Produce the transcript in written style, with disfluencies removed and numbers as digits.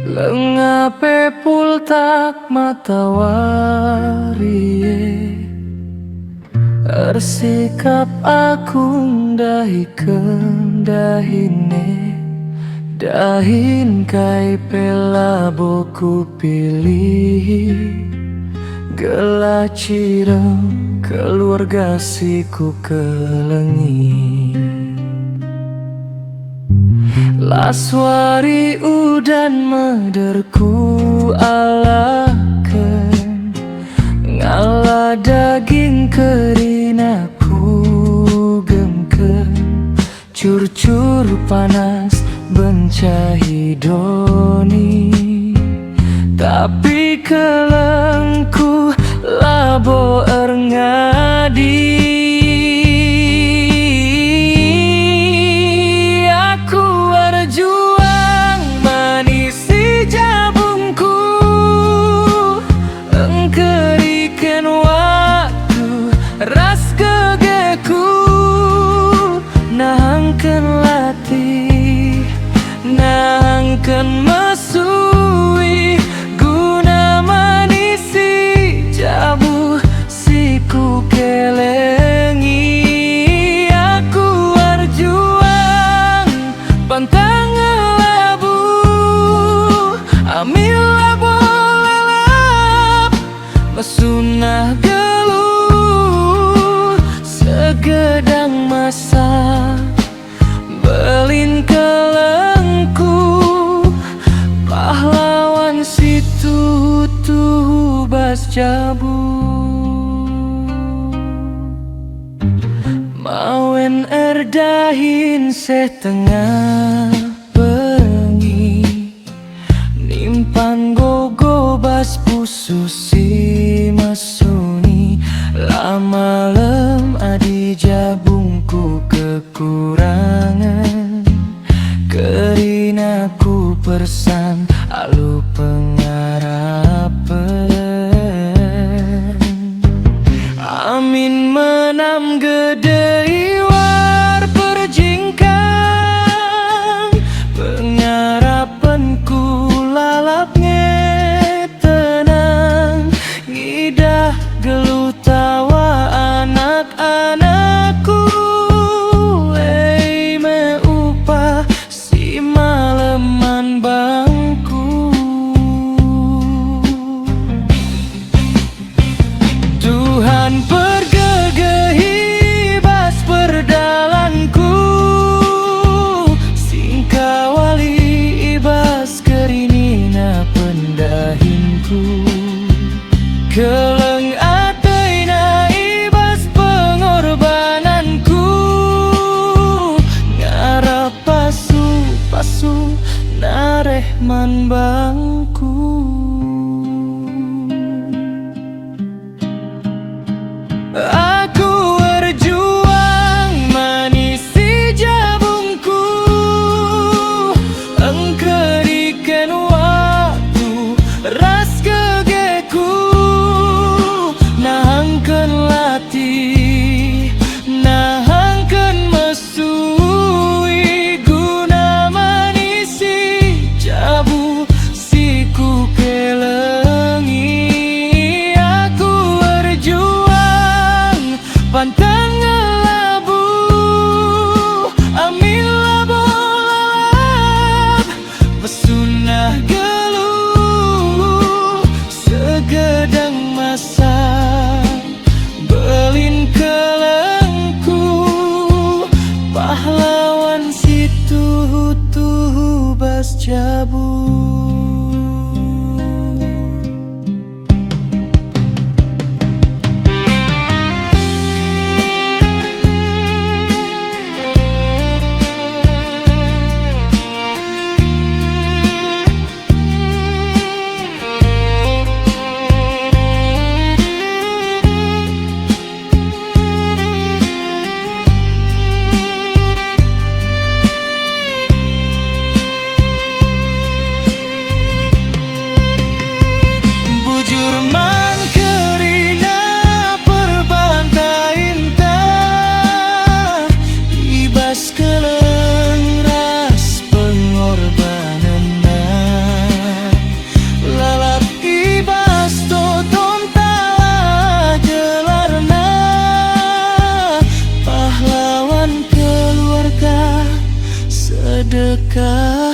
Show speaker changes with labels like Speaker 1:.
Speaker 1: Lengape pultak matawari Ersikap aku dahi kendahine Dahin kai pela boku pilih Gelah cirem keluarga siku kelengi Laswari udan mederku alaken Ngala daging kerinaku gemken Curcur panas bencahi doni Tapi kelengku labo erngadi Ras kegeku nahangken latih nahangken mesui guna manisi jabu siku kelengi aku arjuang pantang labu amil labo lelap mesunah gedang masa belin kelengku pahlawan situ tuh bas jabu mawen erdahin setengah bengi nimpan gogo bas pususi masuni lama lem adi jabungku kekurangan kerinaku persan alu pengarapan amin menam gede war perjingkang pengarapanku lalapnya tenang ngidah gelut tawa anak-anakku meupa si maleman bangku Tuhan pergegehi bas perdalanku singkawali ibas kerinina pendahinku keleng ataina ibas pengorbananku ngarap pasu narehman bangku aku berjuang manisi jabungku engkerikan waktu ras kegeku nahangken latih nahangken mesui guna manisi jabu siku kelengi aku berjuang pantang labu amil labo lalap pesunah geluh segedang masa belin kelengku pahlawan situ tuh bas jabu sekarang.